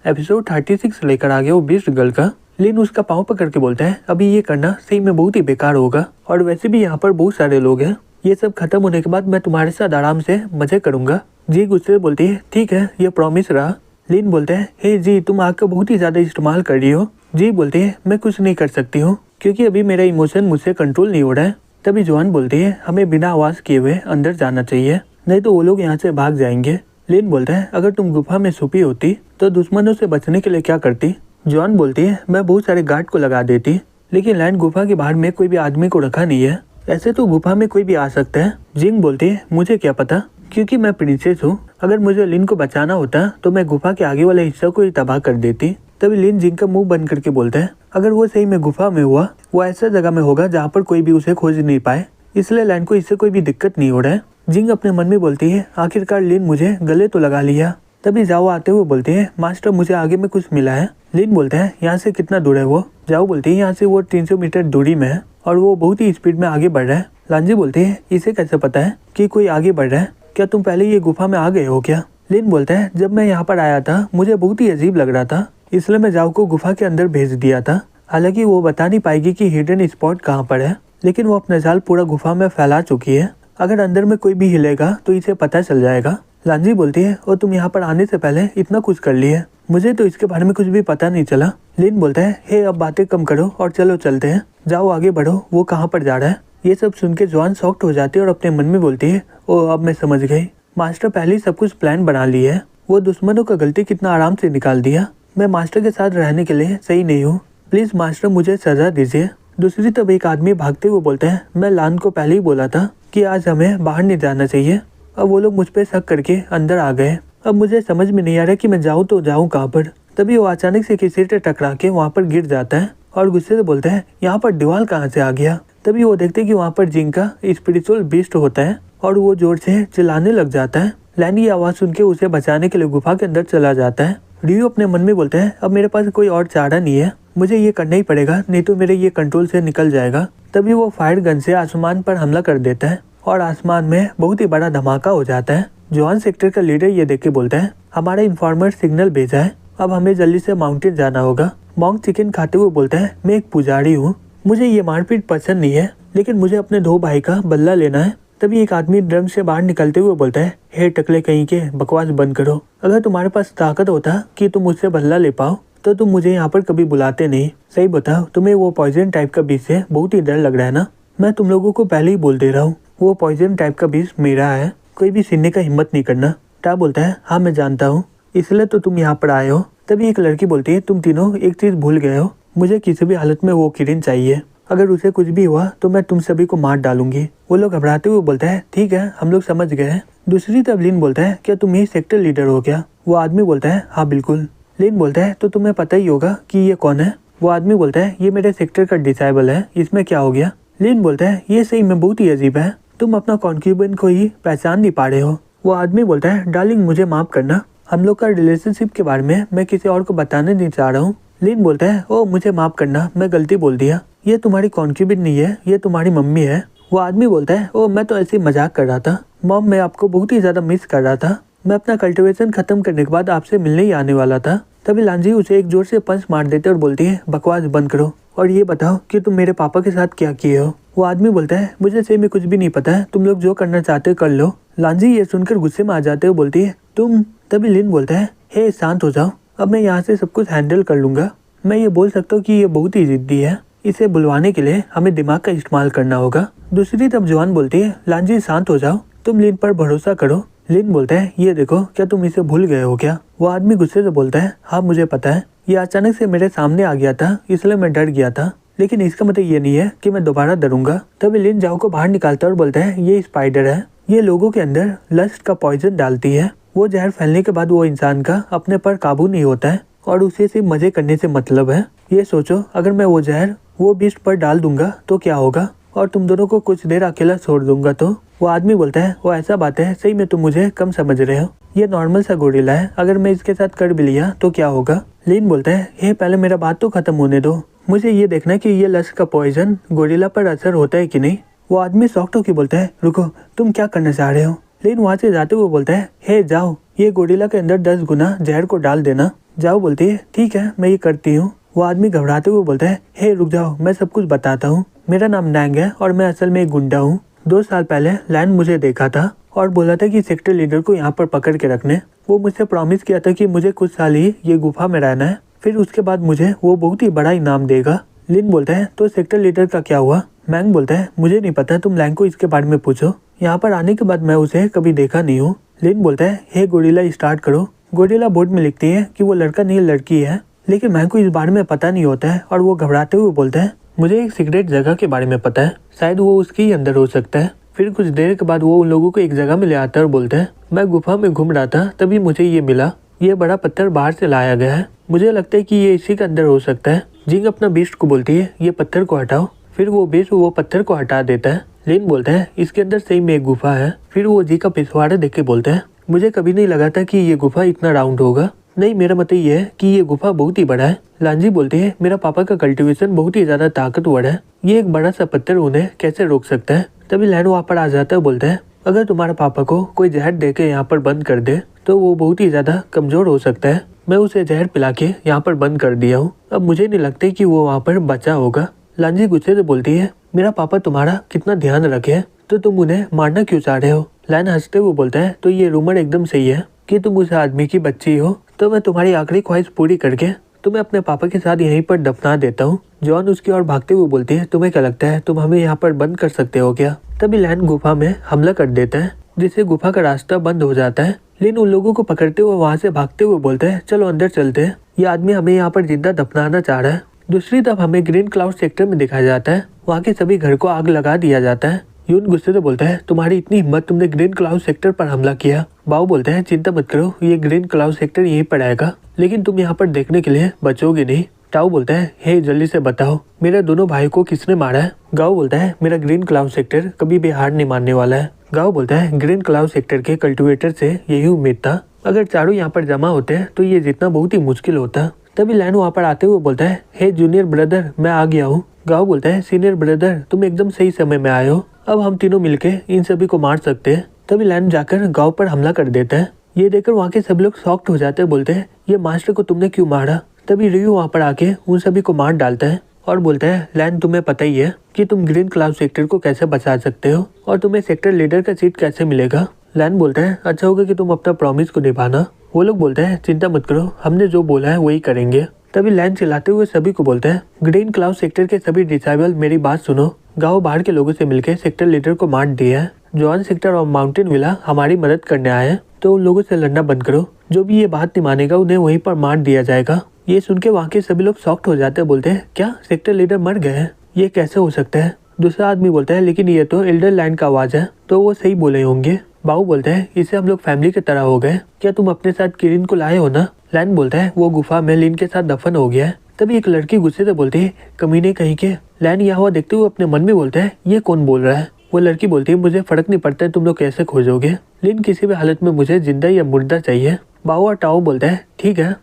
Episode 36 लेकर आ गया वो बीस्ट गर्ल का। लिन उसका पाँव पकड़ के बोलता है अभी ये करना सही में बहुत ही बेकार होगा और वैसे भी यहाँ पर बहुत सारे लोग हैं। ये सब खत्म होने के बाद मैं तुम्हारे साथ आराम से मजे करूंगा। जी गुस्से से बोलती है ठीक है ये प्रॉमिस रहा। लिन बोलते हैं हे जी तुम आग का बहुत ही ज्यादा इस्तेमाल कर रही हो। जी बोलती है मैं कुछ नहीं कर सकती हूँ क्योंकि अभी मेरा इमोशन मुझसे कंट्रोल नहीं हो रहा है। तभी जॉन बोलती है हमें बिना आवाज किए हुए अंदर जाना चाहिए नहीं तो वो लोग यहाँ से भाग जाएंगे। लिन बोलता है अगर तुम गुफा में छुपी होती तो दुश्मनों से बचने के लिए क्या करती। जॉन बोलती है मैं बहुत सारे गार्ड को लगा देती लेकिन लैंड गुफा के बाहर में कोई भी आदमी को रखा नहीं है। ऐसे तो गुफा में कोई भी आ सकता है। जिंग बोलती है मुझे क्या पता क्योंकि मैं प्रिंसेस हूँ। अगर मुझे लिन को बचाना होता तो मैं गुफा के आगे वाले हिस्से को ही तबाह कर देती। तभी लिन जिंग का मुंह बंद करके बोलता है अगर वो सही में गुफा में हुआ वो ऐसा जगह में होगा जहाँ पर कोई भी उसे खोज नहीं पाए इसलिए लैंड को इससे कोई भी दिक्कत नहीं हो रहा है। जिंग अपने मन में बोलती है आखिरकार लिन मुझे गले तो लगा लिया। तभी जाओ आते हुए बोलते हैं मास्टर मुझे आगे में कुछ मिला है। लिन बोलता है यहाँ से कितना दूर है वो। जाओ बोलती है यहाँ से वो 300 मीटर दूरी में है और वो बहुत ही स्पीड में आगे बढ़ रहा है। लांजी बोलती है इसे कैसे पता है कि कोई आगे बढ़ रहा है, क्या तुम पहले ये गुफा में आ गए हो क्या। लिन बोलता है जब मैं यहाँ पर आया था मुझे बहुत ही अजीब लग रहा था इसलिए मैं जाओ को गुफा के अंदर भेज दिया था। हालांकि वो बता नहीं पाएगी कि हिडन स्पॉट कहाँ पर है लेकिन वो अपना जाल पूरा गुफा में फैला चुकी है। अगर अंदर में कोई भी हिलेगा तो इसे पता चल जाएगा। लांजी बोलती है और तुम यहाँ पर आने से पहले इतना कुछ कर लिया मुझे तो इसके बारे में कुछ भी पता नहीं चला। लिन बोलता है हे अब बातें कम करो और चलो चलते हैं। जाओ आगे बढ़ो वो कहाँ पर जा रहा है। ये सब सुन के जॉन शॉक्ड हो जाती है और अपने मन में बोलती है ओ अब मैं समझ गई मास्टर पहले ही सब कुछ प्लान बना ली है। वो दुश्मनों का गलती कितना आराम से निकाल दिया। मैं मास्टर के साथ रहने के लिए सही नहीं हूँ प्लीज मास्टर मुझे सजा दीजिए। दूसरी तरफ एक आदमी भागते हुए बोलता है मैं लान को पहले ही बोला था कि आज हमें बाहर नहीं जाना चाहिए। अब वो लोग मुझ पे शक करके अंदर आ गए। अब मुझे समझ में नहीं आ रहा कि मैं जाऊँ तो जाऊँ कहाँ पर। तभी वो अचानक से किसी से टकरा के वहाँ पर गिर जाता है और गुस्से से बोलता है यहाँ पर दीवार कहाँ से आ गया। तभी वो देखते हैं कि वहाँ पर जिंग का स्पिरिचुअल बीस्ट होता है और वो जोर से चिल्लाने लग जाता है। लैन की आवाज़ सुन के उसे बचाने के लिए गुफा के अंदर चला जाता है। रियो अपने मन में बोलता है अब मेरे पास कोई और चारा नहीं है मुझे ये करना ही पड़ेगा नहीं तो मेरे ये कंट्रोल से निकल जाएगा। तभी वो फायर गन से आसमान पर हमला कर देता है और आसमान में बहुत ही बड़ा धमाका हो जाता है। जॉन सेक्टर का लीडर ये देख के बोलता है हमारा इन्फॉर्मर सिग्नल भेजा है अब हमें जल्दी से माउंटेन जाना होगा। मॉन्क चिकन खाते हुए बोलता है मैं एक पुजारी हूँ मुझे ये मारपीट पसंद नहीं है लेकिन मुझे अपने 2 भाई का बदला लेना है। तभी एक आदमी ड्रम से बाहर निकलते हुए बोलता है हे टकले कहीं के बकवास बंद करो। अगर तुम्हारे पास ताकत होता कि तुम मुझसे बदला ले पाओ तो तुम मुझे यहाँ पर कभी बुलाते नहीं। सही बताओ तुम्हें वो पॉइजन टाइप का बीज से बहुत ही डर लग रहा है ना। मैं तुम लोगों को पहले ही बोल दे रहा हूँ वो पॉइजन टाइप का बीज मेरा है कोई भी सीखने का हिम्मत नहीं करना। टा बोलता है हाँ मैं जानता हूँ इसलिए तो तुम यहाँ पर आए हो। तभी एक लड़की बोलती है तुम तीनों एक चीज भूल गए हो मुझे किसी भी हालत में वो किरण चाहिए। अगर उसे कुछ भी हुआ तो मैं तुम सभी को मार डालूंगी। वो लोग घबराते हुए बोलता है ठीक है हम लोग समझ गए हैं। दूसरी तरफ लिन बोलता है क्या तुम ही सेक्टर लीडर हो क्या। वो आदमी बोलता है हाँ बिल्कुल। लिन बोलता है तो तुम्हें पता ही होगा कि ये कौन है। वो आदमी बोलता है ये मेरे सेक्टर का डिसाइबल है इसमें क्या हो गया। लिन बोलता है ये सही में बहुत ही अजीब है तुम अपना कॉन्क्यूबन को ही पहचान नहीं पा रहे हो। वो आदमी बोलता है डार्लिंग मुझे माफ करना हम लोग का रिलेशनशिप के बारे में मैं किसी और को बताने नहीं चाह रहा हूँ। लिन बोलता है ओ मुझे माफ करना मैं गलती बोल दिया ये तुम्हारी कॉन्क्यूबिन नहीं है ये तुम्हारी मम्मी है। वो आदमी बोलता है ओ मैं तो ऐसे ही मजाक कर रहा था मॉम मैं आपको बहुत ही ज्यादा मिस कर रहा था मैं अपना कल्टिवेशन खत्म करने के बाद आपसे मिलने ही आने वाला था। तभी लांजी उसे एक जोर से पंच मार देते और बोलती है बकवास बंद करो और ये बताओ कि तुम मेरे पापा के साथ क्या किए हो। वो आदमी बोलता है मुझे सही में कुछ भी नहीं पता है तुम लोग जो करना चाहते हो कर लो। लांजी ये सुनकर गुस्से में आ जाते हुए बोलती है तुम। तभी लिन बोलता है हे शांत हो जाओ अब मैं यहाँ से सब कुछ हैंडल कर लूंगा। मैं ये बोल सकता हूँ कि ये बहुत ही जिद्दी है इसे बुलवाने के लिए हमें दिमाग का इस्तेमाल करना होगा। दूसरी तरफ जॉन बोलती है लांजी शांत हो जाओ तुम लिन पर भरोसा करो। लिन बोलता है ये देखो क्या तुम इसे भूल गए हो क्या। वो आदमी गुस्से से बोलता है हाँ मुझे पता है ये अचानक से मेरे सामने आ गया था इसलिए मैं डर गया था लेकिन इसका मतलब ये नहीं है कि मैं दोबारा डरूंगा। तभी लिन जाओ को बाहर निकालता है और बोलता है ये स्पाइडर है ये लोगों के अंदर लस्ट का पॉइजन डालती है। वो जहर फैलने के बाद वो इंसान का अपने पर काबू नहीं होता है और उसे सिर्फ मजे करने से मतलब है। ये सोचो अगर मैं वो जहर वो बीस्ट पर डाल दूंगा तो क्या होगा और तुम दोनों को कुछ देर अकेला छोड़ दूंगा तो। वो आदमी बोलता है वो ऐसा बात है सही में तुम मुझे कम समझ रहे हो ये नॉर्मल सा गोरिल्ला है अगर मैं इसके साथ कर भी लिया तो क्या होगा। लिन बोलता है हे पहले मेरा बात तो खत्म होने दो मुझे ये देखना है कि ये लस का पॉइजन गोरिल्ला पर असर होता है कि नहीं। वो आदमी शॉक्ड होकर बोलता है रुको तुम क्या करना चाह रहे हो। लेकिन वहाँ से जाते हुए बोलता है हे जाओ ये गोरिल्ला के अंदर 10 गुना जहर को डाल देना जाओ बोलती है ठीक है मैं ये करती हूँ। वो आदमी घबराते हुए बोलता है हे रुक जाओ मैं सब कुछ बताता हूँ। मेरा नाम नैंग है और मैं असल में एक गुंडा हूँ। 2 साल पहले लैन मुझे देखा था और बोला था कि सेक्टर लीडर को यहाँ पर पकड़ के रखने। वो मुझसे प्रॉमिस किया था कि मुझे कुछ साल ही ये गुफा में रहना है, फिर उसके बाद मुझे वो बहुत ही बड़ा इनाम देगा। लिन बोलता है तो सेक्टर लीडर का क्या हुआ? मैंग बोलता है मुझे नहीं पता, तुम लैंग को इसके बारे में पूछो। यहाँ पर आने के बाद मैं उसे कभी देखा नहीं हूँ। लिन बोलता है हे गोरिल्ला स्टार्ट करो। गोरिल्ला बोर्ड में लिखती है कि वो लड़का नहीं लड़की है, लेकिन मैंग को इस बारे में पता नहीं होता है और वो घबराते हुए बोलता है मुझे एक सीक्रेट जगह के बारे में पता है, शायद वो उसके ही अंदर हो सकता है। फिर कुछ देर के बाद वो उन लोगों को एक जगह में ले आता है और बोलता है मैं गुफा में घूम रहा था तभी मुझे ये मिला। ये बड़ा पत्थर बाहर से लाया गया है, मुझे लगता है कि ये इसी के अंदर हो सकता है। जिंग अपना बीस्ट को बोलती है ये पत्थर को हटाओ, फिर वो बीस्ट वो पत्थर को हटा देता है। लिन बोलता है इसके अंदर सही में एक गुफा है। फिर वो जी का पिछवाड़ा देख के बोलता है मुझे कभी नहीं लगा था कि ये गुफा इतना राउंड होगा। नहीं, मेरा मतलब ये है कि ये गुफा बहुत ही बड़ा है। लांजी बोलती है मेरा पापा का कल्टीवेशन बहुत ही ज्यादा ताकतवर है, ये एक बड़ा सा पत्थर उन्हें कैसे रोक सकता है। तभी लैन वहाँ पर आ जाता है, बोलता है अगर तुम्हारे पापा को कोई जहर दे के यहाँ पर बंद कर दे तो वो बहुत ही ज्यादा कमजोर हो सकता है। मैं उसे जहर पिला के यहाँ पर बंद कर दिया हूँ, अब मुझे नहीं लगता कि वो वहाँ पर बचा होगा। लांजी गुस्से से बोलती है मेरा पापा तुम्हारा कितना ध्यान रखे तो तुम उन्हें मारना क्यों चाह रहे हो। लैन हंसते हुए बोलता है तो ये रूमर एकदम सही है कि तुम उस आदमी की बच्ची हो, तो मैं तुम्हारी आखिरी ख्वाहिश पूरी करके तुम्हें अपने पापा के साथ यहीं पर दफना देता हूँ। जॉन उसकी ओर भागते हुए बोलती है तुम्हें क्या लगता है तुम हमें यहाँ पर बंद कर सकते हो क्या? तभी लैन गुफा में हमला कर देता है जिससे गुफा का रास्ता बंद हो जाता है। लेकिन उन लोगों को पकड़ते हुए वहाँ से भागते हुए बोलता है चलो अंदर चलते हैं, ये आदमी हमें यहाँ पर जिंदा दफनाना चाह रहा है। दूसरी तरफ हमें ग्रीन क्लाउड सेक्टर में दिखाया जाता है, वहाँ के सभी घर को आग लगा दिया जाता है। यून गुस्से से बोलता है तुम्हारी इतनी हिम्मत, तुमने ग्रीन क्लाउड सेक्टर पर हमला किया। बाओ बोलता है चिंता मत करो, ये ग्रीन क्लाउड सेक्टर यहीं पर आएगा, लेकिन तुम यहाँ पर देखने के लिए बचोगे नहीं। टाओ बोलता है हे जल्दी से बताओ मेरे दोनों भाई को किसने मारा है। गाओ बोलता है मेरा ग्रीन क्लाउड सेक्टर कभी भी हार नहीं मानने वाला है। गाओ बोलता है ग्रीन क्लाउड सेक्टर के कल्टिवेटर से यही उम्मीद था, अगर चारों यहाँ पर जमा होते हैं तो ये जीतना बहुत ही मुश्किल होता। तभी लैन वहाँ पर आते हुए बोलता है हे जूनियर ब्रदर मैं आ गया हूँ। गाओ बोलता है सीनियर ब्रदर तुम एकदम सही समय में आए हो, अब हम तीनों मिलके इन सभी को मार सकते हैं। तभी लैन जाकर गाँव पर हमला कर देता है। ये देखकर वहाँ के सब लोग शॉक्ड हो जाते हैं, बोलते हैं ये मास्टर को तुमने क्यों मारा। तभी रियू वहाँ पर आके उन सभी को मार डालता है और बोलता है लैन तुम्हें पता ही है कि तुम ग्रीन क्लाउड सेक्टर को कैसे बचा सकते हो और तुम्हें सेक्टर लीडर का सीट कैसे मिलेगा। लैन बोलता है अच्छा होगा कि तुम अपना प्रॉमिस को निभाना। वो लोग बोलते हैं चिंता मत करो, हमने जो बोला है वही करेंगे। तभी लैन चिल्लाते हुए सभी को बोलता है ग्रीन क्लाउड सेक्टर के सभी डिसेबल मेरी बात सुनो। गाँव बाहर के लोगों से मिलकर सेक्टर लीडर को मार दिया है। जॉन सेक्टर और माउंटेन विला हमारी मदद करने आए हैं, तो उन लोगों से लड़ना बंद करो। जो भी ये बात नहीं मानेगा उन्हें वहीं पर मार दिया जाएगा। ये सुन के वहाँ के सभी लोग शॉक्ड हो जाते हैं, बोलते हैं क्या सेक्टर लीडर मर गए हैं, ये कैसे हो सकता है। दूसरा आदमी बोलता है लेकिन ये तो एल्डर लैंड का आवाज है, तो वो सही बोले होंगे। बाऊ बोलता है इससे हम लोग फैमिली की तरह हो गए, क्या तुम अपने साथ किरिन को लाए हो ना। लैंड बोलता है वो गुफा में लिन के साथ दफन हो गया है। तभी एक लड़की गुस्से से बोलती है कमीने कहीं के। लैंड यहाँ हुआ देखते हुए अपने मन में बोलता है ये कौन बोल रहा है। वो लड़की बोलती है मुझे फर्क नहीं पड़ता है तुम लोग कैसे खोजोगे, लिन किसी भी हालत में मुझे जिंदा या मुर्दा चाहिए। बाओ और टाओ बोलता है ठीक है